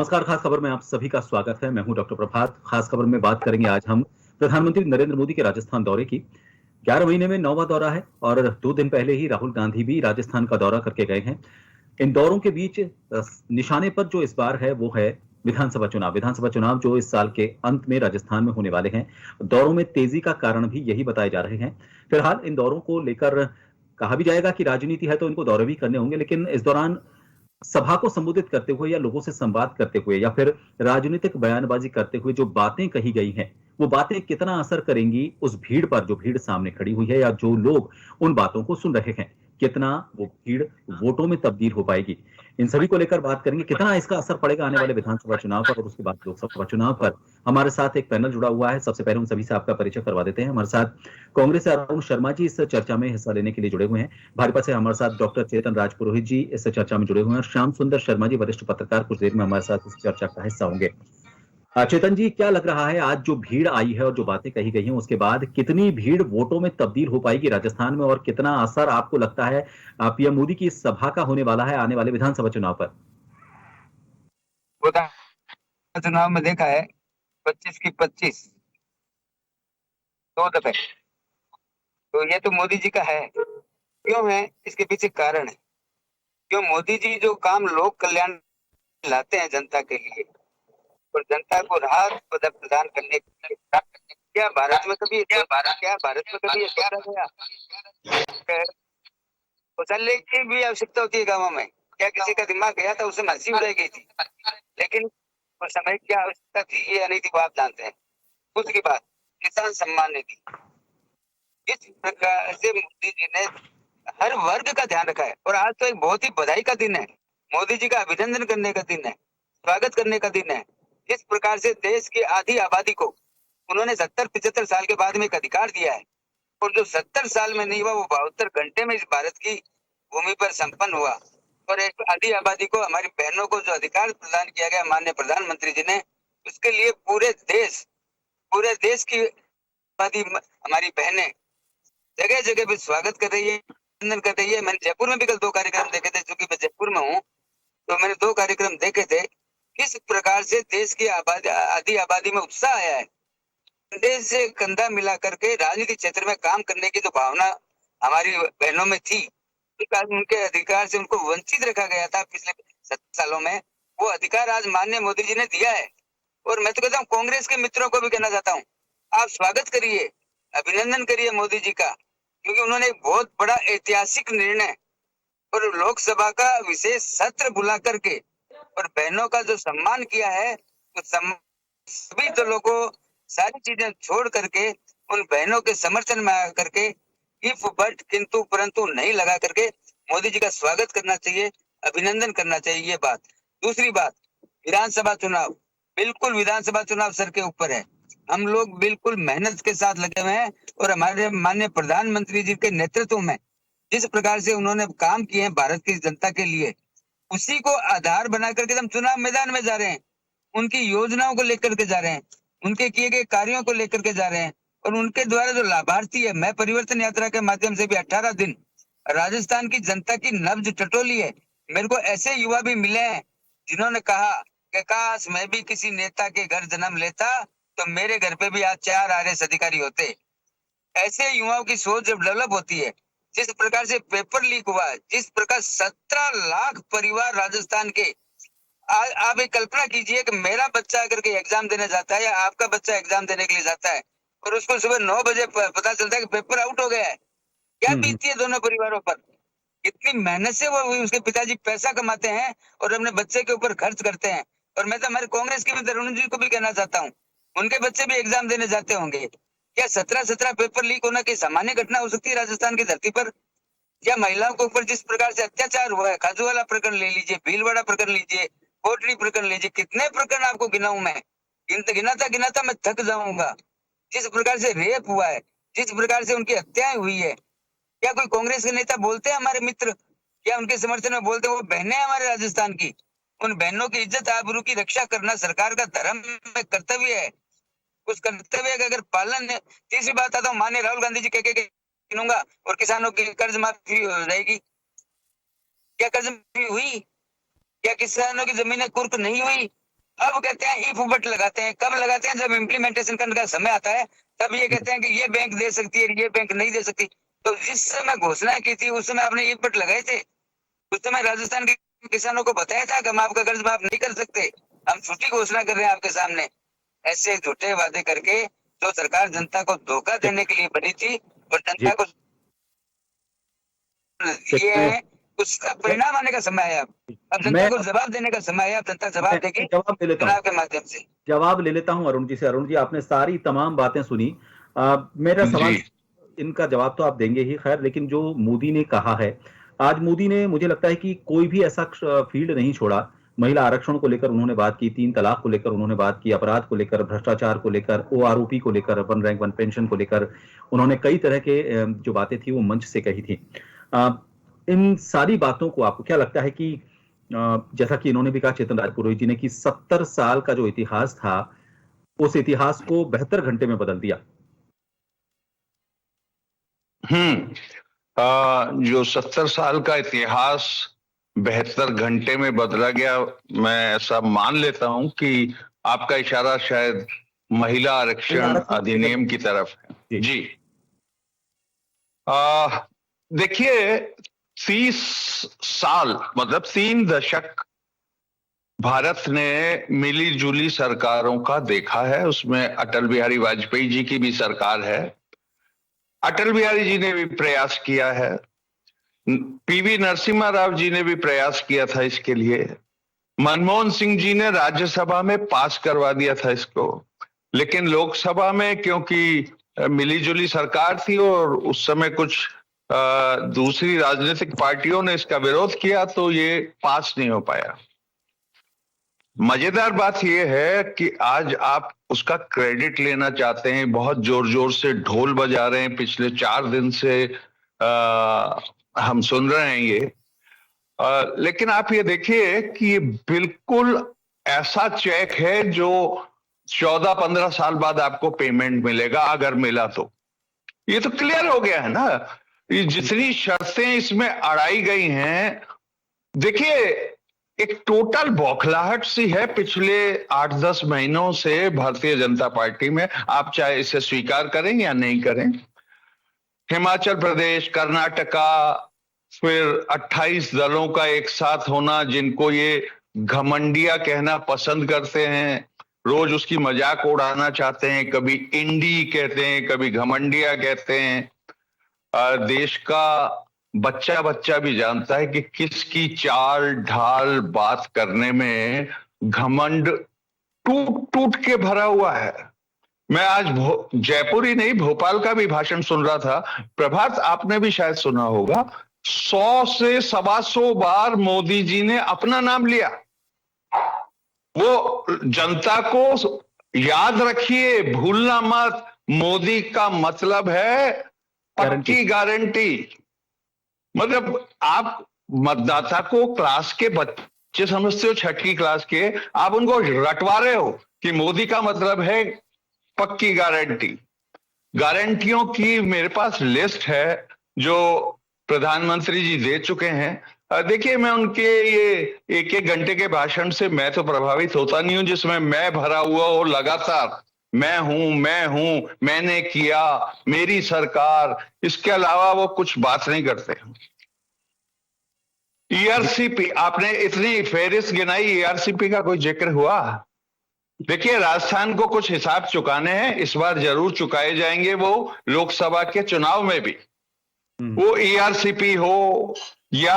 नमस्कार, खास खबर में आप सभी का स्वागत है। मैं हूं डॉक्टर प्रभात। खास खबर में बात करेंगे आज हम प्रधानमंत्री नरेंद्र मोदी के राजस्थान दौरे की। 11 महीने में 9वां दौरा है और 2 दिन पहले ही राहुल गांधी भी राजस्थान का दौरा करके गए हैं। इन दौरों के बीच निशाने पर जो इस बार है वो है विधानसभा चुनाव। विधानसभा चुनाव जो इस साल के अंत में राजस्थान में होने वाले हैं। दौरों में तेजी का कारण भी यही बताए जा रहे हैं। फिलहाल इन दौरों को लेकर कहा भी जाएगा कि राजनीति है तो इनको दौरे भी करने होंगे, लेकिन इस दौरान सभा को संबोधित करते हुए या लोगों से संवाद करते हुए या फिर राजनीतिक बयानबाजी करते हुए जो बातें कही गई हैं, वो बातें कितना असर करेंगी उस भीड़ पर, जो भीड़ सामने खड़ी हुई है या जो लोग उन बातों को सुन रहे हैं, कितना वो भीड़ वोटों में तब्दील हो पाएगी। इन सभी को लेकर बात करेंगे, कितना इसका असर पड़ेगा आने वाले विधानसभा चुनाव पर और उसके बाद लोकसभा चुनाव पर। हमारे साथ एक पैनल जुड़ा हुआ है। सबसे पहले उन सभी से आपका परिचय करवा देते हैं। हमारे साथ कांग्रेस से अरुण शर्मा जी इस चर्चा में हिस्सा लेने के लिए जुड़े हुए हैं। भाजपा से हमारे साथ डॉक्टर चेतन राज पुरोहित जी इस चर्चा में जुड़े हुए हैं और श्याम सुंदर शर्मा जी वरिष्ठ पत्रकार कुछ देर में हमारे साथ इस चर्चा का हिस्सा होंगे। चेतन जी, क्या लग रहा है आज जो भीड़ आई है और जो बातें कही गई हैं उसके बाद कितनी भीड़ वोटों में तब्दील हो पाएगी राजस्थान में और कितना असर आपको लगता है पीएम मोदी की इस सभा का होने वाला है आने वाले विधानसभा चुनाव पर? चुनाव में देखा है 25 की 25 दो दफे, तो ये तो मोदी जी का है। क्यों है? इसके पीछे कारण है। क्यों मोदी जी जो काम लोक कल्याण लाते हैं जनता के लिए और जनता को राहत प्रदान करने के लिए, क्या भारत में कभी ऐसा गया? शौचालय की भी आवश्यकता होती है गाँवों में। क्या किसी का दिमाग गया था? उसे हंसी उड़ाई गई थी, लेकिन उस समय क्या आवश्यकता थी या नहीं थी वो आप जानते हैं। उसकी बात किसान सम्मान निधि, इस प्रकार से मोदी जी ने हर वर्ग का ध्यान रखा है। और आज तो एक बहुत ही बधाई का दिन है, मोदी जी का अभिनंदन करने का दिन है, स्वागत करने का दिन है। इस प्रकार से देश की आधी आबादी को उन्होंने 70-75 साल के बाद में एक अधिकार दिया है, और जो 70 साल में नहीं हुआ वो 72 घंटे में इस भारत की भूमि पर संपन्न हुआ। और एक आधी आबादी को, हमारी बहनों को जो अधिकार प्रदान किया गया माननीय प्रधानमंत्री जी ने, उसके लिए पूरे देश की आबादी, हमारी बहनें जगह जगह पे स्वागत कर रही है, अभिनंदन कर रही है। मैंने जयपुर में भी कल 2 कार्यक्रम देखे थे, क्योंकि मैं जयपुर में हूँ, तो मैंने 2 कार्यक्रम देखे थे। किस प्रकार से देश की आधी आबादी में उत्साह आया है, कंधे से कंधा मिला करके राजनीतिक क्षेत्र में काम करने की जो भावना हमारी बहनों में थी, उनके अधिकार से उनको वंचित रखा गया था पिछले 70 सालों में, वो अधिकार आज माननीय मोदी जी ने दिया है। और मैं तो कहता हूँ कांग्रेस के मित्रों को भी कहना चाहता हूँ, आप स्वागत करिए, अभिनंदन करिए मोदी जी का, क्योंकि उन्होंने एक बहुत बड़ा ऐतिहासिक निर्णय और लोकसभा का विशेष सत्र बुला करके और बहनों का जो सम्मान किया है, तो सभी दलों को सारी चीजें छोड़ करके उन बहनों के समर्थन में आ करके इफ बट किंतु परंतु नहीं लगा करके मोदी जी का स्वागत करना चाहिए, अभिनंदन करना चाहिए। ये बात। दूसरी बात, विधानसभा चुनाव, बिल्कुल विधानसभा चुनाव सर के ऊपर है। हम लोग बिल्कुल मेहनत के साथ लगे हुए हैं, और हमारे माननीय प्रधानमंत्री जी के नेतृत्व में जिस प्रकार से उन्होंने काम किए हैं भारत की जनता के लिए, उसी को आधार बना करके हम चुनाव मैदान में जा रहे हैं। उनकी योजनाओं को लेकर के जा रहे हैं, उनके किए गए कार्यों को लेकर के जा रहे हैं, और उनके द्वारा जो लाभार्थी है, मैं परिवर्तन यात्रा के माध्यम से भी 18 दिन राजस्थान की जनता की नब्ज टटोली है। मेरे को ऐसे युवा भी मिले हैं जिन्होंने कहा कि काश मैं भी किसी नेता के घर जन्म लेता तो मेरे घर पे भी आज 4 आरएस अधिकारी होते। ऐसे युवाओं की सोच जब डेवलप होती है, जिस प्रकार से पेपर लीक हुआ, जिस प्रकार 17 लाख परिवार राजस्थान के, आप एक कल्पना कीजिए कि मेरा बच्चा अगर के एग्जाम देने जाता है या आपका बच्चा एग्जाम देने के लिए जाता है और उसको सुबह 9 बजे पता चलता है कि पेपर आउट हो गया है, क्या बीतती है दोनों परिवारों पर। इतनी मेहनत से वो उसके पिताजी पैसा कमाते हैं और अपने बच्चे के ऊपर खर्च करते हैं। और मैं तो हमारे कांग्रेस के भी तरुण जी को भी कहना चाहता हूँ, उनके बच्चे भी एग्जाम देने जाते होंगे। क्या 17 पेपर लीक होना की सामान्य घटना हो सकती है राजस्थान की धरती पर? या महिलाओं के ऊपर जिस प्रकार से अत्याचार हुआ है, खाजूवाला प्रकरण ले लीजिए, भीलवाड़ा प्रकरण लीजिए, पोटरी प्रकरण लीजिए, कितने प्रकरण आपको गिनाऊं मैं? गिनाता मैं थक जाऊंगा। जिस प्रकार से रेप हुआ है, जिस प्रकार से उनकी हत्याएं हुई है, क्या कोई कांग्रेस के नेता बोलते हैं हमारे मित्र, क्या उनके समर्थन में बोलते हैं? वो बहनें हमारे राजस्थान की, उन बहनों की इज्जत आबरू की रक्षा करना सरकार का धर्म में कर्तव्य है। उस कर्तव्य का अगर पालन है। तीसरी बात आता हूँ, माननीय राहुल गांधी जी कह गिनूंगा और किसानों की कर्ज माफी हो जाएगी। क्या कर्ज माफी हुई? क्या किसानों की जमीनें कुर्क नहीं हुई? अब कहते हैं इफ बट लगाते हैं, कब लगाते हैं? जब इम्प्लीमेंटेशन करने का समय आता है तब ये कहते हैं कि ये बैंक दे सकती है, ये बैंक नहीं दे सकती। तो जिस समय घोषणा की थी उस समय आपने इफ बट लगाए थे? उस समय राजस्थान के किसानों को बताया था कि हम आपका कर्ज माफ नहीं कर सकते, हम छुट्टी घोषणा कर रहे हैं आपके सामने। ऐसे झूठे वादे करके तो सरकार जनता को धोखा देने के लिए बनी थी और जी जनता को ये है, उसका परिणाम आने का समय है। अब जनता मैं को जवाब देने का समय है, अब जनता जवाब देगी जवाब ले लेता हूँ, चुनाव के माध्यम से। जवाब ले लेता हूं अरुण जी से। अरुण जी, आपने सारी तमाम बातें सुनी। मेरा सवाल, जी इनका जवाब तो आप देंगे ही खैर, लेकिन जो मोदी ने कहा है, आज मोदी ने, मुझे लगता है कि कोई भी ऐसा फील्ड नहीं छोड़ा। महिला आरक्षण को लेकर उन्होंने बात की, 3 तलाक को लेकर उन्होंने बात की, अपराध को लेकर, भ्रष्टाचार को लेकर, ओआरओपी को लेकर, वन रैंक वन पेंशन को लेकर उन्होंने कई तरह के जो बातें थी वो मंच से कही थी। अ, इन सारी बातों को आपको क्या लगता है कि जैसा कि इन्होंने भी कहा, चेतन राजपुरोहित जी ने, कि 70 साल का जो इतिहास था उस इतिहास को 72 घंटे में बदल दिया? जो 70 साल का इतिहास 72 घंटे में बदला गया, मैं ऐसा मान लेता हूं कि आपका इशारा शायद महिला आरक्षण अधिनियम की तरफ है। जी देखिए, 30 साल मतलब 3 दशक भारत ने मिली जुली सरकारों का देखा है। उसमें अटल बिहारी वाजपेयी जी की भी सरकार है, अटल बिहारी जी ने भी प्रयास किया है, पीवी नरसिम्हा राव जी ने भी प्रयास किया था इसके लिए, मनमोहन सिंह जी ने राज्यसभा में पास करवा दिया था इसको, लेकिन लोकसभा में क्योंकि मिली जुली सरकार थी और उस समय कुछ दूसरी राजनीतिक पार्टियों ने इसका विरोध किया तो ये पास नहीं हो पाया। मजेदार बात यह है कि आज आप उसका क्रेडिट लेना चाहते हैं, बहुत जोर जोर से ढोल बजा रहे हैं, पिछले 4 दिन से हम सुन रहे हैं ये। लेकिन आप ये देखिए कि ये बिल्कुल ऐसा चेक है जो 14-15 साल बाद आपको पेमेंट मिलेगा, अगर मिला तो। ये तो क्लियर हो गया है ना, ये जितनी शर्तें इसमें अड़ाई गई हैं। देखिए, एक टोटल बौखलाहट सी है पिछले 8-10 महीनों से भारतीय जनता पार्टी में, आप चाहे इसे स्वीकार करें या नहीं करें। हिमाचल प्रदेश, कर्नाटका, फिर 28 दलों का एक साथ होना, जिनको ये घमंडिया कहना पसंद करते हैं, रोज उसकी मजाक उड़ाना चाहते हैं, कभी इंडी कहते हैं, कभी घमंडिया कहते हैं। देश का बच्चा बच्चा भी जानता है कि किसकी चाल ढाल बात करने में घमंड टूट टूट के भरा हुआ है। मैं आज जयपुर ही नहीं, भोपाल का भी भाषण सुन रहा था। प्रभात, आपने भी शायद सुना होगा, 100 से 125 बार मोदी जी ने अपना नाम लिया। वो जनता को याद रखिए, भूलना मत, मोदी का मतलब है पक्की गारंटी। मतलब आप मतदाता को क्लास के बच्चे समझते हो, 6ठी क्लास के, आप उनको रटवा रहे हो कि मोदी का मतलब है पक्की गारंटी। गारंटियों की मेरे पास लिस्ट है जो प्रधानमंत्री जी दे चुके हैं। देखिए, मैं उनके ये 1-1 घंटे के भाषण से मैं तो प्रभावित होता नहीं हूं, जिसमें मैं भरा हुआ हो लगातार, मैं हूं, मैंने किया, मेरी सरकार, इसके अलावा वो कुछ बात नहीं करते। ईआरसीपी, आपने इतनी फेरिस्त गिनाई, ईआरसीपी का कोई जिक्र हुआ? देखिए, राजस्थान को कुछ हिसाब चुकाने हैं, इस बार जरूर चुकाए जाएंगे, वो लोकसभा के चुनाव में भी। वो ईआरसीपी हो या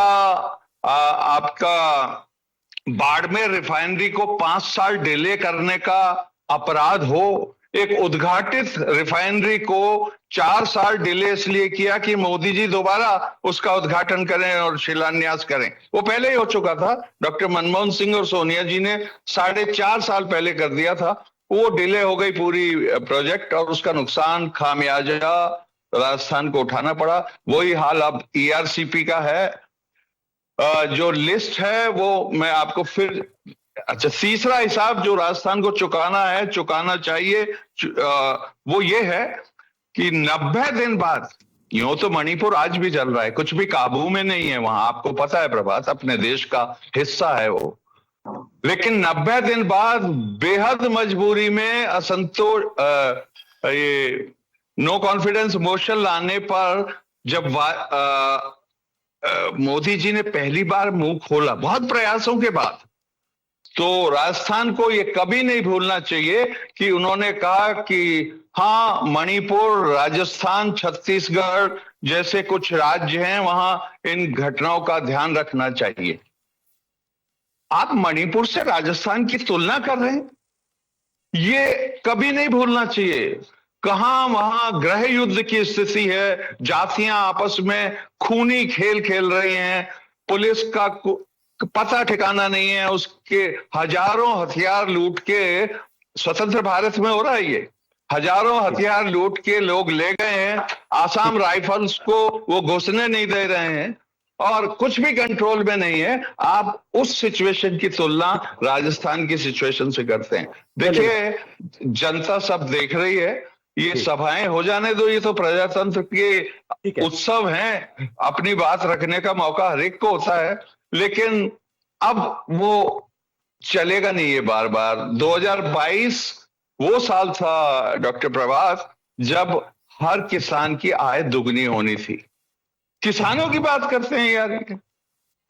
आपका बाड़मेर रिफाइनरी को 5 साल डिले करने का अपराध हो, एक उद्घाटित रिफाइनरी को 4 साल डिले इसलिए किया कि मोदी जी दोबारा उसका उद्घाटन करें और शिलान्यास करें। वो पहले ही हो चुका था, डॉक्टर मनमोहन सिंह और सोनिया जी ने 4.5 साल पहले कर दिया था। वो डिले हो गई पूरी प्रोजेक्ट और उसका नुकसान, खामियाजा राजस्थान को उठाना पड़ा। वही हाल अब ईआरसीपी का है। जो लिस्ट है वो मैं आपको फिर, अच्छा, तीसरा हिसाब जो राजस्थान को चुकाना है, चुकाना चाहिए, वो ये है कि 90 दिन बाद, यूं तो मणिपुर आज भी चल रहा है, कुछ भी काबू में नहीं है वहां, आपको पता है प्रभात, अपने देश का हिस्सा है वो, लेकिन 90 दिन बाद बेहद मजबूरी में असंतोष, ये नो कॉन्फिडेंस मोशन लाने पर जब मोदी जी ने पहली बार मुंह खोला बहुत प्रयासों के बाद, तो राजस्थान को ये कभी नहीं भूलना चाहिए कि उन्होंने कहा कि हाँ, मणिपुर, राजस्थान, छत्तीसगढ़ जैसे कुछ राज्य हैं, वहां इन घटनाओं का ध्यान रखना चाहिए। आप मणिपुर से राजस्थान की तुलना कर रहे हैं, ये कभी नहीं भूलना चाहिए। कहां वहां गृह युद्ध की स्थिति है, जातियां आपस में खूनी खेल खेल रही हैं, पुलिस का पता ठिकाना नहीं है, उसके हजारों हथियार लूट के स्वतंत्र भारत में हो रहा है, ये हजारों हथियार लूट के लोग ले गए हैं, आसाम राइफल्स को वो घुसने नहीं दे रहे हैं और कुछ भी कंट्रोल में नहीं है। आप उस सिचुएशन की तुलना राजस्थान की सिचुएशन से करते हैं। देखिए, जनता सब देख रही है, ये सभाएं हो जाने दो, ये तो प्रजातंत्र के उत्सव हैं, अपनी बात रखने का मौका हर एक को होता है, लेकिन अब वो चलेगा नहीं ये बार बार। 2022 वो साल था डॉक्टर प्रभात जब हर किसान की आय दुगनी होनी थी। किसानों की बात करते हैं यार,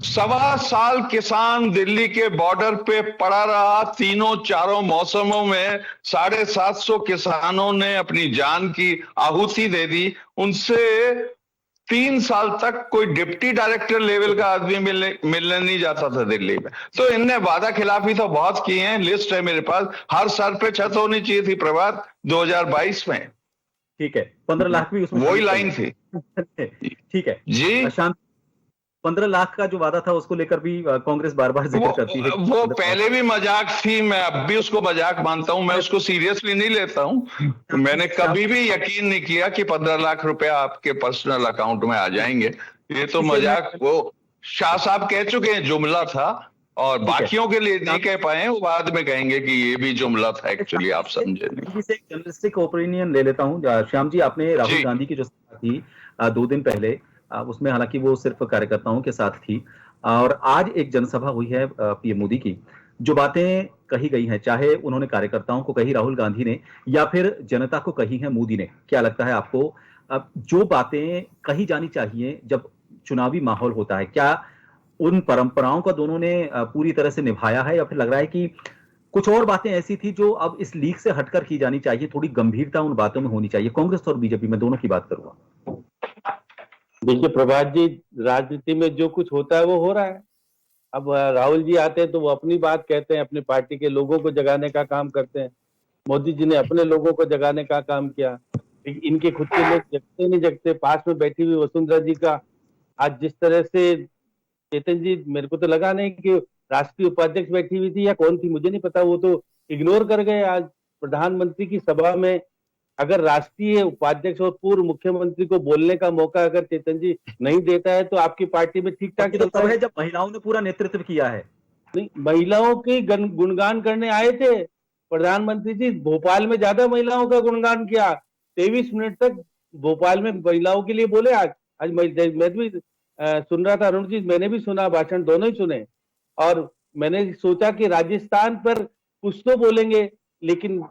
1.25 साल किसान दिल्ली के बॉर्डर पे पड़ा रहा, तीनों चारों मौसमों में 750 किसानों ने अपनी जान की आहुति दे दी। उनसे 3 साल तक कोई डिप्टी डायरेक्टर लेवल का आदमी मिलने नहीं जाता था दिल्ली में। तो इनने वादा खिलाफी तो बहुत की है, लिस्ट है मेरे पास, हर सर पे छत होनी चाहिए थी प्रभात 2022 में। ठीक है, 15 लाख भी उसमें वही लाइन थी। ठीक है जी, 15 लाख का जो वादा था उसको लेकर भी कांग्रेस बार बार जिक्र करती है। वो पहले भी मजाक थी, मैं अब भी उसको मजाक मानता हूं, मैं उसको सीरियसली नहीं लेता हूं। मैंने कभी भी यकीन नहीं किया कि 15 लाख रुपया आपके पर्सनल अकाउंट में आ जाएंगे। ये तो मजाक, वो शाह साहब कह चुके हैं, जुमला था, और बाकियों के लिए नहीं कह पाए, वो बाद में कहेंगे कि ये भी जुमला था, एक्चुअली आप समझे नहीं। एक जर्नलिस्टिक ओपिनियन ले लेता हूं। श्याम जी, आपने राहुल गांधी की जो सभा थी 2 दिन पहले, उसमें हालांकि वो सिर्फ कार्यकर्ताओं के साथ थी, और आज एक जनसभा हुई है पीएम मोदी की। जो बातें कही गई हैं, चाहे उन्होंने कार्यकर्ताओं को कही राहुल गांधी ने या फिर जनता को कही है मोदी ने, क्या लगता है आपको जो बातें कही जानी चाहिए जब चुनावी माहौल होता है, क्या उन परंपराओं का दोनों ने पूरी तरह से निभाया है, या फिर लग रहा है कि कुछ और बातें ऐसी थी जो अब इस लीग से हटकर की जानी चाहिए, थोड़ी गंभीरता उन बातों में होनी चाहिए? कांग्रेस और बीजेपी में दोनों की बात करूंगा। देखिए प्रभात जी, राजनीति में जो कुछ होता है वो हो रहा है। अब राहुल जी आते हैं तो वो अपनी बात कहते हैं, अपनी पार्टी के लोगों को जगाने का काम करते हैं। मोदी जी ने अपने लोगों को जगाने का काम किया, इनके खुद के लोग जगते नहीं जगते। पास में बैठी हुई वसुंधरा जी का आज जिस तरह से, चेतन जी मेरे को तो लगा नहीं कि राष्ट्रीय उपाध्यक्ष बैठी हुई थी या कौन थी, मुझे नहीं पता, वो तो इग्नोर कर गए। आज प्रधानमंत्री की सभा में अगर राष्ट्रीय उपाध्यक्ष और पूर्व मुख्यमंत्री को बोलने का मौका अगर चेतन जी नहीं देता है तो आपकी पार्टी में ठीक ठाक चलता है। जब महिलाओं ने पूरा नेतृत्व किया है, नहीं, महिलाओं के गुणगान करने आए थे प्रधानमंत्री जी, भोपाल में ज्यादा महिलाओं का गुणगान किया, 23 मिनट तक भोपाल में महिलाओं के लिए बोले। आज मैं भी सुन रहा था, अरुण जी मैंने भी सुना भाषण, दोनों ही सुने, और मैंने सोचा कि राजस्थान पर कुछ तो बोलेंगे, लेकिन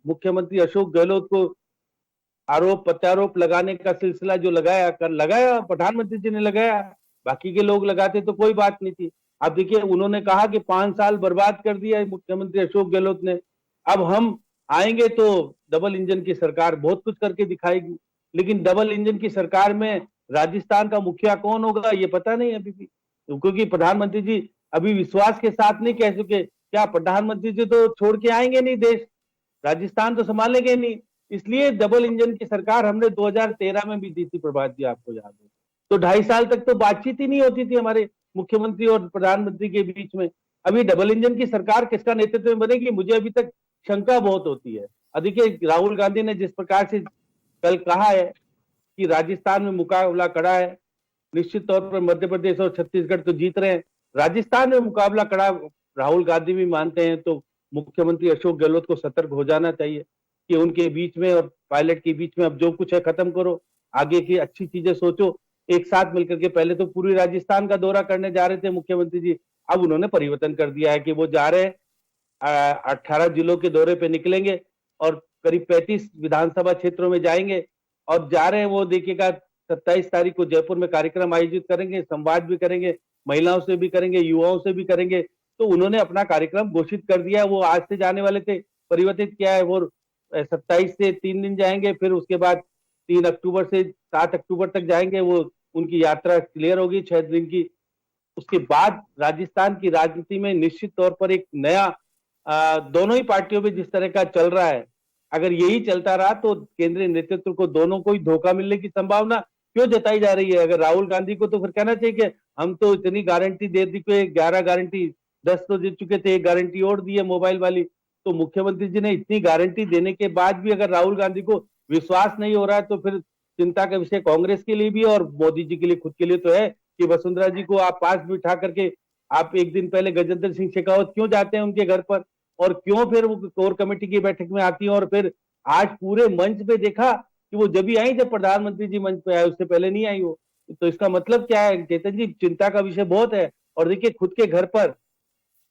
मुख्यमंत्री अशोक गहलोत को आरोप प्रत्यारोप लगाने का सिलसिला जो लगाया प्रधानमंत्री जी ने लगाया, बाकी के लोग लगाते तो कोई बात नहीं थी। अब देखिए, उन्होंने कहा कि 5 साल बर्बाद कर दिया है मुख्यमंत्री अशोक गहलोत ने, अब हम आएंगे तो डबल इंजन की सरकार बहुत कुछ करके दिखाएगी। लेकिन डबल इंजन की सरकार में राजस्थान का मुखिया कौन होगा ये पता नहीं अभी भी, क्योंकि प्रधानमंत्री जी अभी विश्वास के साथ नहीं कह चुके। क्या प्रधानमंत्री जी तो छोड़ के आएंगे नहीं देश, राजस्थान तो संभालेंगे नहीं, इसलिए डबल इंजन की सरकार हमने 2013 में भी दी थी प्रभात जी, आपको याद है। तो 2.5 साल तक तो बातचीत ही नहीं होती थी हमारे मुख्यमंत्री और प्रधानमंत्री के बीच में। अभी डबल इंजन की सरकार किसका नेतृत्व में बनेगी, मुझे अभी तक शंका बहुत होती है। देखिए, राहुल गांधी ने जिस प्रकार से कल कहा है कि राजस्थान में मुकाबला कड़ा है, निश्चित तौर पर मध्य प्रदेश और छत्तीसगढ़ तो जीत रहे हैं, राजस्थान में मुकाबला कड़ा राहुल गांधी भी मानते हैं, तो मुख्यमंत्री अशोक गहलोत को सतर्क हो जाना चाहिए कि उनके बीच में और पायलट के बीच में अब जो कुछ है खत्म करो, आगे की अच्छी चीजें सोचो। एक साथ मिलकर के, पहले तो पूरी राजस्थान का दौरा करने जा रहे थे मुख्यमंत्री जी, अब उन्होंने परिवर्तन कर दिया है कि वो जा रहे हैं 18 जिलों के दौरे पे निकलेंगे और करीब 35 विधानसभा क्षेत्रों में जाएंगे और जा रहे हैं। वो देखिएगा 27 तारीख को जयपुर में कार्यक्रम आयोजित करेंगे, संवाद भी करेंगे, महिलाओं से भी करेंगे, युवाओं से भी करेंगे। तो उन्होंने अपना कार्यक्रम घोषित कर दिया है। वो आज से जाने वाले थे, परिवर्तित किया है। वो 27 से 3 दिन जाएंगे, फिर उसके बाद 3 अक्टूबर से 7 अक्टूबर तक जाएंगे। वो उनकी यात्रा क्लियर होगी 6 दिन की। उसके बाद राजस्थान की राजनीति में निश्चित तौर पर एक नया दोनों ही पार्टियों में जिस तरह का चल रहा है, अगर यही चलता रहा तो केंद्रीय नेतृत्व को दोनों को ही धोखा मिलने की संभावना क्यों जताई जा रही है। अगर राहुल गांधी को तो फिर कहना चाहिए कि हम तो इतनी गारंटी दे दी, 11 गारंटी 10 तो दे चुके थे, एक गारंटी और दी है मोबाइल वाली। तो मुख्यमंत्री जी ने इतनी गारंटी देने के बाद भी अगर राहुल गांधी को विश्वास नहीं हो रहा है तो फिर चिंता का विषय कांग्रेस के लिए भी और मोदी जी के लिए खुद के लिए तो है कि वसुंधरा जी को आप पास बिठा करके आप एक दिन पहले गजेंद्र सिंह शेखावत क्यों जाते हैं उनके घर पर, और क्यों फिर वो कोर कमेटी की बैठक में आती है। और फिर आज पूरे मंच पे देखा कि वो जब भी आई, जब प्रधानमंत्री जी मंच पे आए, उससे पहले नहीं आई वो। तो इसका मतलब क्या है चेतन जी, चिंता का विषय बहुत है। और देखिए खुद के घर पर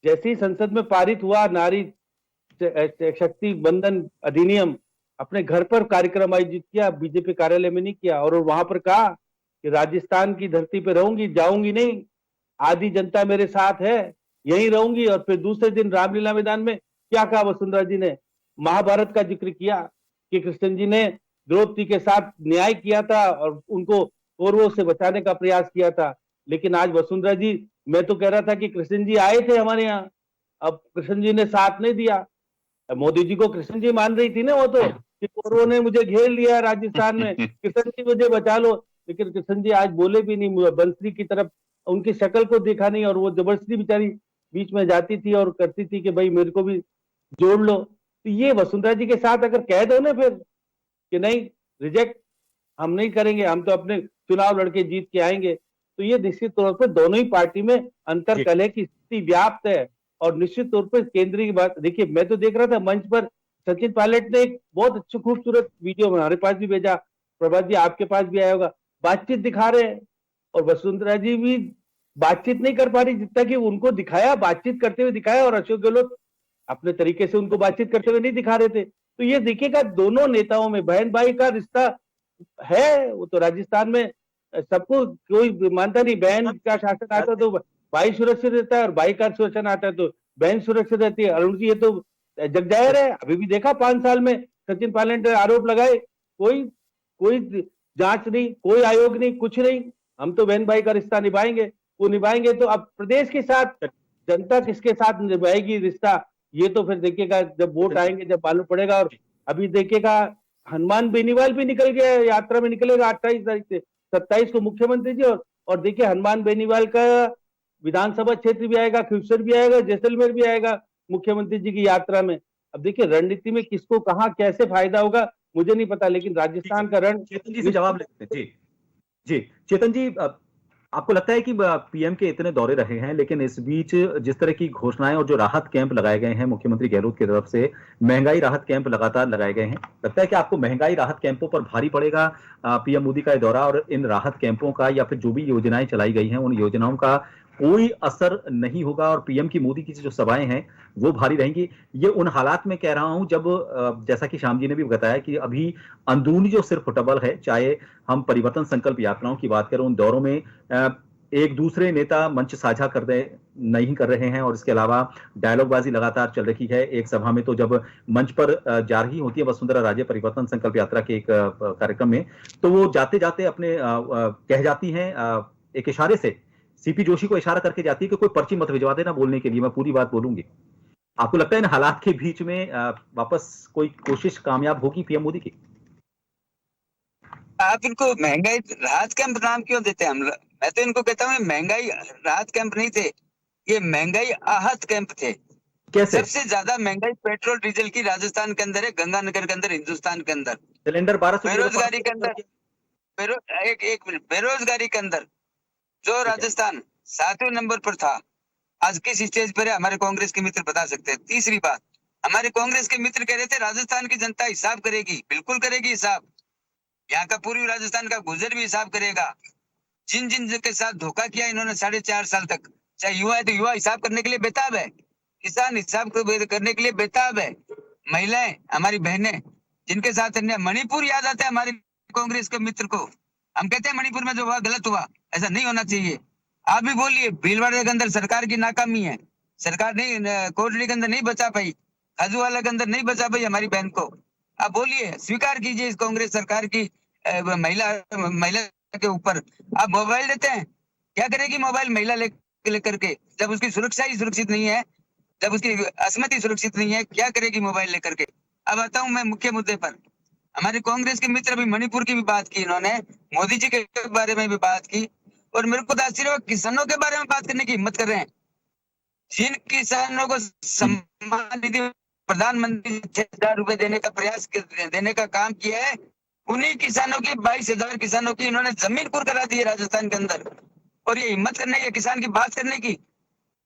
जैसे ही संसद में पारित हुआ नारी शक्ति बंधन अधिनियम, अपने घर पर कार्यक्रम आयोजित किया, बीजेपी कार्यालय में नहीं किया। और वहां पर कहा कि राजस्थान की धरती पे रहूंगी, जाऊंगी नहीं, आधी जनता मेरे साथ है, यहीं रहूंगी। और फिर दूसरे दिन रामलीला मैदान में क्या कहा वसुंधरा जी ने, महाभारत का जिक्र किया कि कृष्ण जी ने द्रौपदी के साथ न्याय किया था और उनको कौरवों से बचाने का प्रयास किया था। लेकिन आज वसुंधरा जी, मैं तो कह रहा था कि कृष्ण जी आए थे हमारे यहाँ, अब कृष्ण जी ने साथ नहीं दिया। मोदी जी को कृष्ण जी मान रही थी ना वो तो, कि कौरवों ने मुझे घेर लिया राजस्थान में, कृष्ण जी मुझे बचा लो। लेकिन कृष्ण जी आज बोले भी नहीं, बंसरी की तरफ उनकी शक्ल को देखा नहीं, और वो जबरदस्ती बेचारी बीच में जाती थी और करती थी कि भाई मेरे को भी जोड़ लो। तो ये वसुंधरा जी के साथ अगर कह दो ना फिर कि नहीं, रिजेक्ट, हम नहीं करेंगे, हम तो अपने चुनाव लड़के जीत के आएंगे, तो ये निश्चित तौर पर दोनों ही पार्टी में अंतर कलह की स्थिति व्याप्त है। और निश्चित तौर पर केंद्रीय की बात देखिए, मैं तो देख रहा था मंच पर सचिन पायलट ने एक बहुत अच्छी खूबसूरत वीडियो हमारे पास भी भेजा, प्रभात जी आपके पास भी आया होगा, बातचीत दिखा रहे हैं। और वसुंधरा जी भी बातचीत नहीं कर पा रही जितना कि उनको दिखाया, बातचीत करते हुए दिखाया, और अशोक गहलोत अपने तरीके से उनको बातचीत करते हुए नहीं दिखा रहे थे। तो ये देखिएगा दोनों नेताओं में बहन भाई का रिश्ता है। वो तो राजस्थान में सबको कोई मानता नहीं, बहन का शासन आता तो भाई सुरक्षित रहता है और भाई का शासन आता है तो बहन सुरक्षित रहती है। अरुण जी ये तो जग जाहिर है, अभी भी देखा 5 साल में सचिन पायलट ने आरोप लगाए, कोई जांच नहीं, कोई आयोग नहीं, कुछ नहीं। हम तो बहन भाई का रिश्ता निभाएंगे, वो निभाएंगे। तो अब प्रदेश के साथ जनता किसके साथ निभाएगी रिश्ता, ये तो फिर देखिएगा जब वोट आएंगे, जब मालूम पड़ेगा। और अभी देखिएगा हनुमान बेनीवाल भी निकल गया, यात्रा में निकलेगा 28 तारीख से, 27 को मुख्यमंत्री जी। और देखिए हनुमान बेनीवाल का विधानसभा क्षेत्र भी आएगा, खिवसर भी आएगा, जैसलमेर भी आएगा मुख्यमंत्री जी की यात्रा में। अब देखिए रणनीति में किसको कहाँ कैसे फायदा होगा मुझे नहीं पता, लेकिन राजस्थान का रण। चेतन जी से जवाब लेते हैं। जी जी चेतन जी, आपको लगता है कि पीएम के इतने दौरे रहे हैं, लेकिन इस बीच जिस तरह की घोषणाएं और जो राहत कैंप लगाए गए हैं मुख्यमंत्री गहलोत की तरफ से, महंगाई राहत कैंप लगातार लगाए गए हैं, लगता है कि आपको महंगाई राहत कैंपों पर भारी पड़ेगा पीएम मोदी का दौरा, और इन राहत कैंपों का या फिर जो भी योजनाएं चलाई गई हैं उन योजनाओं का कोई असर नहीं होगा और पीएम की मोदी की जो सभाएं हैं वो भारी रहेंगी? ये उन हालात में कह रहा हूं जब जैसा कि श्याम जी ने भी बताया कि अभी अंदरूनी जो सिर्फ फुटबॉल है, चाहे हम परिवर्तन संकल्प यात्राओं की बात करें, उन दौरों में एक दूसरे नेता मंच साझा नहीं कर रहे हैं, और इसके अलावा डायलॉगबाजी लगातार चल रही है। एक सभा में तो जब मंच पर जा रही होती है वसुंधरा राजे परिवर्तन संकल्प यात्रा के एक कार्यक्रम में, तो वो जाते जाते अपने कह जाती हैं एक इशारे से, सीपी जोशी को इशारा करके जाती है कि कोई पर्ची मत भिजवा देना बोलने के लिए, मैं पूरी बात बोलूंगी। आपको लगता है इन हालात के बीच में वापस कोई कोशिश कामयाब होगी पीएम मोदी की? आप इनको महंगाई राहत कैंप नाम क्यों देते हैं? मैं तो इनको कहता हूँ महंगाई राहत कैंप नहीं थे, ये महंगाई आहत कैंप थे। कैसे? सबसे ज्यादा महंगाई पेट्रोल डीजल की राजस्थान के अंदर है, गंगानगर के अंदर, हिंदुस्तान के अंदर। सिलेंडर 1200, बेरोजगारी के अंदर, एक मिनट, बेरोजगारी के अंदर जो राजस्थान 7वें नंबर पर था, आज किस स्टेज पर है हमारे कांग्रेस के मित्र बता सकते हैं। तीसरी बात, हमारे कांग्रेस के मित्र कह रहे थे राजस्थान की जनता हिसाब करेगी, बिल्कुल करेगी हिसाब, यहाँ का पूर्वी राजस्थान का गुजर भी हिसाब करेगा। जिन जिन के साथ धोखा किया इन्होंने 4.5 साल तक, चाहे युवा है तो युवा हिसाब करने के लिए बेताब है, किसान हिसाब करने के लिए बेताब है, महिलाएं, हमारी बहनें जिनके साथ अन्याय, मणिपुर याद आता है हमारे कांग्रेस के मित्र को। हम कहते हैं मणिपुर में जो हुआ गलत हुआ, ऐसा नहीं होना चाहिए। आप भी बोलिए, भीलवाड़ा के अंदर सरकार की नाकामी है, सरकार नहीं, कोटड़ी के अंदर नहीं बचा पाई, खाजूवाला के अंदर नहीं बचा पाई हमारी बहन को। आप बोलिए, स्वीकार कीजिए इस कांग्रेस सरकार की महिला के ऊपर आप मोबाइल देते हैं। क्या करेगी मोबाइल महिला लेकर के, जब उसकी सुरक्षा ही सुरक्षित नहीं है, जब उसकी असमति सुरक्षित नहीं है, क्या करेगी मोबाइल लेकर के। अब आता हूं मैं मुख्य मुद्दे पर। हमारे कांग्रेस के मित्र अभी मणिपुर की भी बात की, इन्होंने मोदी जी के बारे में भी बात की, और मेरे को तो आश्चर्य हुआ किसानों के बारे में बात करने की हिम्मत कर रहे हैं। जिन किसानों को सम्मान निधि प्रधानमंत्री 6,000 रुपए देने का प्रयास देने का काम किया है, उन्हीं किसानों की 22,000 किसानों की इन्होंने जमीन कुर्क करा दी है राजस्थान के अंदर। और ये हिम्मत करने की, किसान की बात करने की,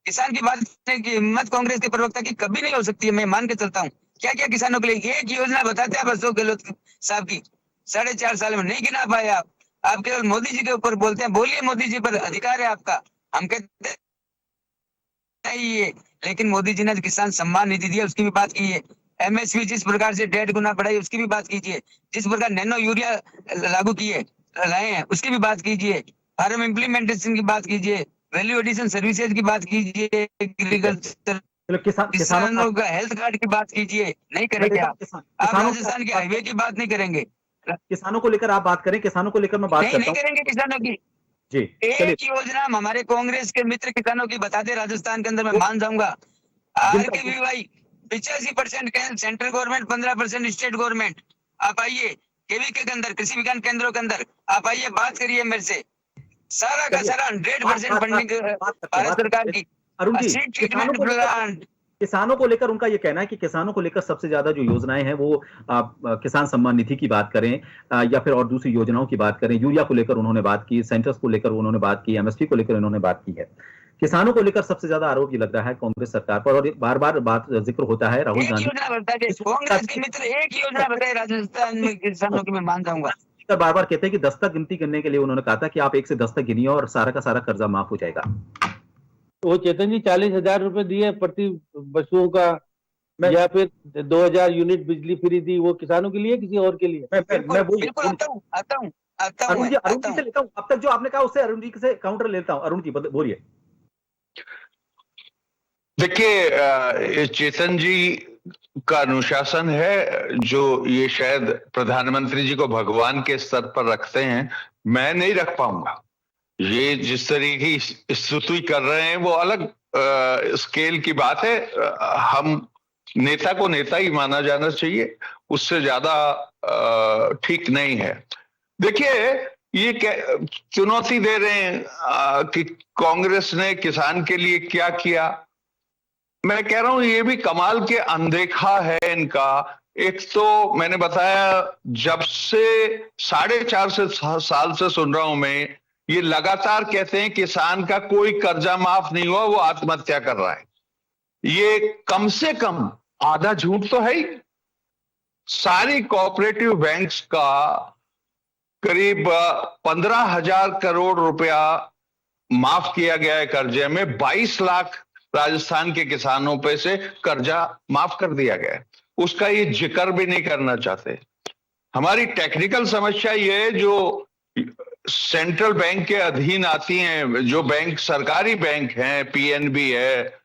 किसान की बात करने की हिम्मत कांग्रेस के प्रवक्ता की कभी नहीं हो सकती है। मैं मान के चलता हूँ, क्या क्या किसानों के लिए एक योजना बताते हैं अशोक गहलोत साहब की, 4.5 साल में नहीं गिना पाए आप केवल मोदी जी के ऊपर बोलते हैं। बोलिए, मोदी जी पर अधिकार है आपका, हम कहते हैं ये, लेकिन मोदी जी ने किसान सम्मान निधि दिया उसकी भी बात की है, एमएसपी जिस प्रकार से 1.5 गुना बढ़ाई उसकी भी बात कीजिए, जिस प्रकार नैनो यूरिया लागू किए लाए हैं उसकी भी बात कीजिए, फार्म इम्प्लीमेंटेशन की बात कीजिए, वैल्यू एडिशन सर्विसेज की बात कीजिए, एग्रीकल्चर किसानों का हेल्थ कार्ड की बात कीजिए। नहीं करेंगे आप राजस्थान के हाईवे की बात नहीं करेंगे। किसानों को लेकर आप बात करें, किसानों को लेकर मैं बात करता हूं। नहीं करेंगे किसानों की जी, एक योजना हमारे कांग्रेस के मित्र किसानों की बता दे राजस्थान के अंदर, मैं मान जाऊंगा। RKVY 85% central government, 15% state government. आप आइए केवीके के अंदर, कृषि विज्ञान केंद्रों के अंदर आप आइए, बात करिए मेरे से। सारा का सारा 100% फंडिंग भारत सरकार की। अरुण जी, किसानों को लेकर उनका ये कहना है कि किसानों को लेकर सबसे ज्यादा जो योजनाएं हैं वो किसान सम्मान निधि की बात करें या फिर और दूसरी योजनाओं की बात करें, यूरिया को लेकर उन्होंने बात की, सेंटर्स को लेकर उन्होंने बात की, एमएसपी को लेकर उन्होंने बात की है। किसानों को लेकर सबसे ज्यादा आरोप ये लग रहा है कांग्रेस सरकार पर, और बार बार बात जिक्र होता है राहुल गांधी। कांग्रेस के मित्र एक योजना बताए राजस्थान में किसानों की, मैं मान जाऊंगा। बार बार कहते हैं कि 10 तक गिनती करने के लिए उन्होंने कहा था कि आप 1 से 10 तक गिनिए और सारा का सारा कर्जा माफ हो जाएगा। वो चेतन जी 40,000 रुपए दिए प्रति पशुओं का, या फिर 2,000 यूनिट बिजली फ्री दी, वो किसानों के लिए किसी और के लिए? मैं आता हूँ अरुण जी से लेता हूँ, अब तक जो आपने कहा उससे अरुण जी से काउंटर लेता हूँ। अरुण जी बोलिए। देखिए, चेतन जी का अनुशासन है जो ये शायद प्रधानमंत्री जी को भगवान के स्तर पर रखते हैं, मैं नहीं रख पाऊंगा। ये जिस तरीके की स्तुति कर रहे हैं वो अलग स्केल की बात है। हम नेता को नेता ही माना जाना चाहिए, उससे ज्यादा ठीक नहीं है। देखिए, ये चुनौती दे रहे हैं कि कांग्रेस ने किसान के लिए क्या किया। मैं कह रहा हूं ये भी कमाल के अनदेखा है इनका। एक तो मैंने बताया, जब से 4.5 साल से सुन रहा हूं मैं, ये लगातार कहते हैं किसान का कोई कर्जा माफ नहीं हुआ, वो आत्महत्या कर रहा है। ये कम से कम आधा झूठ तो है ही। सारी कोऑपरेटिव बैंक्स का करीब 15,000 करोड़ रुपया माफ किया गया है कर्जे में। 22 लाख राजस्थान के किसानों पे से कर्जा माफ कर दिया गया है, उसका ये जिक्र भी नहीं करना चाहते। हमारी टेक्निकल समस्या ये है, जो सेंट्रल बैंक के अधीन आती हैं, जो बैंक सरकारी बैंक हैं, पीएनबी है,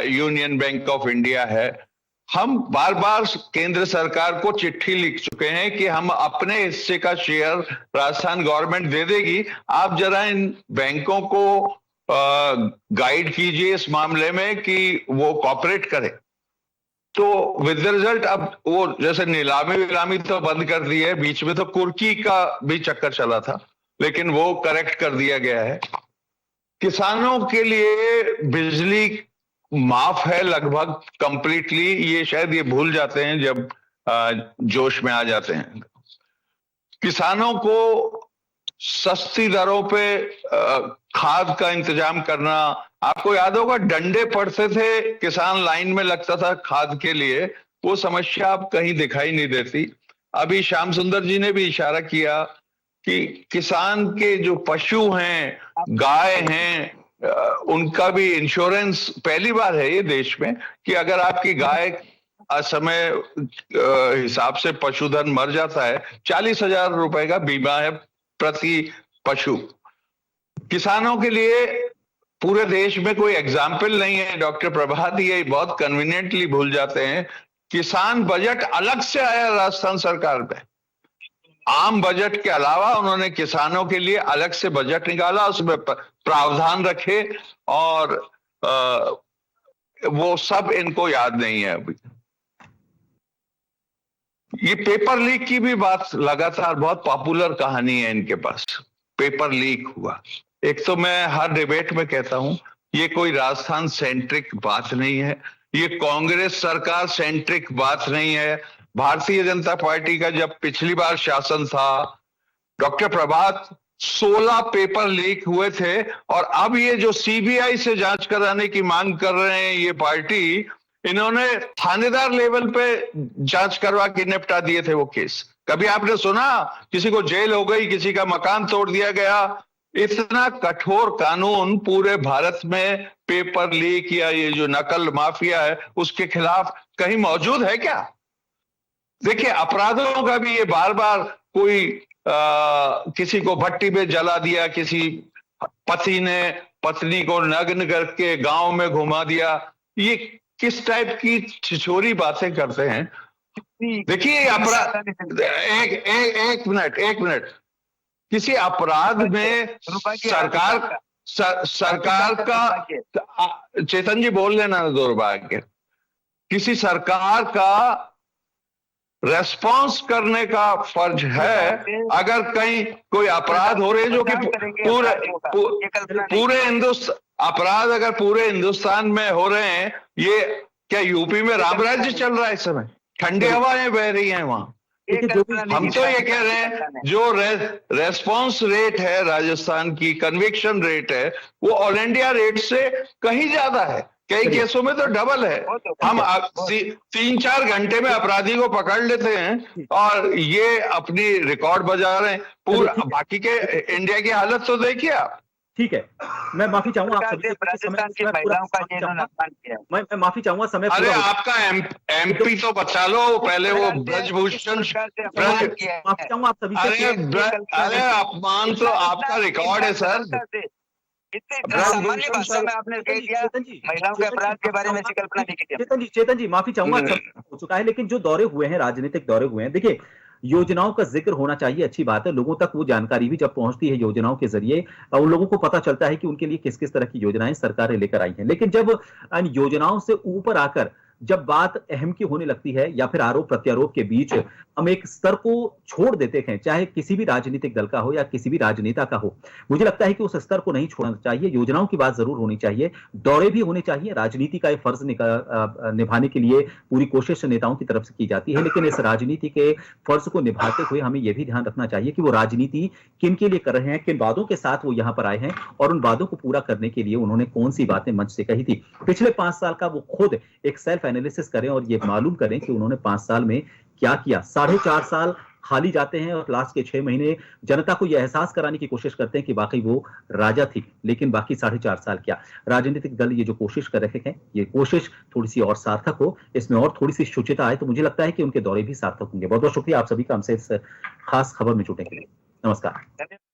यूनियन बैंक ऑफ इंडिया है, हम बार बार केंद्र सरकार को चिट्ठी लिख चुके हैं कि हम अपने हिस्से का शेयर राजस्थान गवर्नमेंट दे देगी, आप जरा इन बैंकों को गाइड कीजिए इस मामले में कि वो कॉपरेट करें। तो विद द रिजल्ट अब वो जैसे नीलामी तो बंद कर दी है, बीच में तो कुर्की का भी चक्कर चला था, लेकिन वो करेक्ट कर दिया गया है। किसानों के लिए बिजली माफ है लगभग कंप्लीटली, ये शायद ये भूल जाते हैं जब जोश में आ जाते हैं। किसानों को सस्ती दरों पे खाद का इंतजाम करना, आपको याद होगा डंडे पड़ते थे, किसान लाइन में लगता था खाद के लिए, वो समस्या अब कहीं दिखाई नहीं देती। अभी श्याम सुंदर जी ने भी इशारा किया कि किसान के जो पशु हैं, गाय हैं, उनका भी इंश्योरेंस, पहली बार है ये देश में कि अगर आपकी गाय असमय हिसाब से पशुधन मर जाता है, 40,000 रुपए का बीमा है प्रति पशु। किसानों के लिए पूरे देश में कोई एग्जाम्पल नहीं है। डॉक्टर प्रभात ये बहुत कन्वीनियंटली भूल जाते हैं, किसान बजट अलग से आया राजस्थान सरकार में। आम बजट के अलावा उन्होंने किसानों के लिए अलग से बजट निकाला, उसमें प्रावधान रखे, और वो सब इनको याद नहीं है अभी। ये पेपर लीक की भी बात लगातार बहुत पॉपुलर कहानी है इनके पास। पेपर लीक हुआ, एक तो मैं हर डिबेट में कहता हूं ये कोई राजस्थान सेंट्रिक बात नहीं है, ये कांग्रेस सरकार सेंट्रिक बात नहीं है। भारतीय जनता पार्टी का जब पिछली बार शासन था, डॉक्टर प्रभात 16 पेपर लीक हुए थे, और अब ये जो सीबीआई से जांच कराने की मांग कर रहे हैं ये पार्टी, इन्होंने थानेदार लेवल पे जांच करवा के निपटा दिए थे वो केस। कभी आपने सुना किसी को जेल हो गई, किसी का मकान तोड़ दिया गया? इतना कठोर कानून पूरे भारत में पेपर लीक या ये जो नकल माफिया है उसके खिलाफ कहीं मौजूद है क्या? देखिए, अपराधों का भी ये बार बार कोई किसी को भट्टी में जला दिया, किसी पति ने पत्नी को नग्न करके गांव में घुमा दिया, ये किस टाइप की छिछोरी बातें करते हैं। देखिए, अपराध, एक मिनट, किसी अपराध में सरकार का, चेतन जी बोल लेना, दुर्भाग्य, किसी सरकार का रेस्पॉन्स करने का फर्ज है। अगर कहीं कोई अपराध हो रहे हैं जो कि पूरे हिंदुस्तान, अपराध अगर पूरे हिंदुस्तान में हो रहे हैं, ये क्या यूपी में राम राज्य चल रहा है इस समय? ठंडी हवाएं बह रही हैं वहां। हम तो ये कह रहे हैं जो रेस्पॉन्स रेट है राजस्थान की, कन्विक्शन रेट है, वो ऑल इंडिया रेट से कहीं ज्यादा है, कई केसों में तो डबल है। हम 3-4 घंटे में अपराधी को पकड़ लेते हैं और ये अपनी रिकॉर्ड बजा रहे हैं। पूरा बाकी के इंडिया की हालत तो देखिए आप। ठीक है, मैं माफी चाहूंगा आप सभी राजस्थान की महिलाओं का जिन्होंने अपमान किया। मैं माफी चाहूंगा, समय अरे आपका एमपी तो बचा लो पहले, वो ब्रजभूषण, माफी चाहूंगा आप सभी से। अरे अपमान तो आपका रिकॉर्ड है सर। सामान्य भाषा में आपने कह दिया महिलाओं के अपराध के बारे में कल्पना नहीं की। चेतन जी माफी चाहूंगा, हो चुका है, लेकिन जो दौरे हुए हैं, राजनीतिक दौरे हुए हैं, देखिए योजनाओं का जिक्र होना चाहिए, अच्छी बात है, लोगों तक वो जानकारी भी जब पहुंचती है योजनाओं के जरिए, उन लोगों को पता चलता है कि उनके लिए किस किस तरह की योजनाएं सरकारें लेकर आई हैं। लेकिन जब योजनाओं से ऊपर आकर जब बात अहम की होने लगती है, या फिर आरोप प्रत्यारोप के बीच हम एक स्तर को छोड़ देते हैं, चाहे किसी भी राजनीतिक दल का हो या किसी भी राजनेता का हो, मुझे लगता है कि उस स्तर को नहीं छोड़ना चाहिए। योजनाओं की बात जरूर होनी चाहिए, दौरे भी होने चाहिए, राजनीति का फर्ज निभाने के लिए पूरी कोशिश नेताओं की तरफ से की जाती है, लेकिन इस राजनीति के फर्ज को निभाते हुए हमें यह भी ध्यान रखना चाहिए कि वो राजनीति किन के लिए कर रहे हैं, किन वादों के साथ वो यहां पर आए हैं, और उन वादों को पूरा करने के लिए उन्होंने कौन सी बातें मंच से कही थी पिछले 5 साल का, वो खुद एक सेल्फ एनालिसिस करें और ये मालूम करें कि उन्होंने 5 साल में क्या किया। 4.5 साल खाली जाते हैं और लास्ट के 6 महीने जनता को यह एहसास कराने की कोशिश करते हैं कि वाकई वो राजा थी, लेकिन बाकी 4.5 साल क्या। राजनीतिक दल ये जो कोशिश कर रहे हैं, ये कोशिश थोड़ी सी और सार्थक हो, इसमें और थोड़ी सी शुचिता आए, तो मुझे लगता है कि उनके दौरे भी सार्थक होंगे। बहुत बहुत शुक्रिया आप सभी का हमसे इस खास खबर में जुड़ने के लिए। नमस्कार।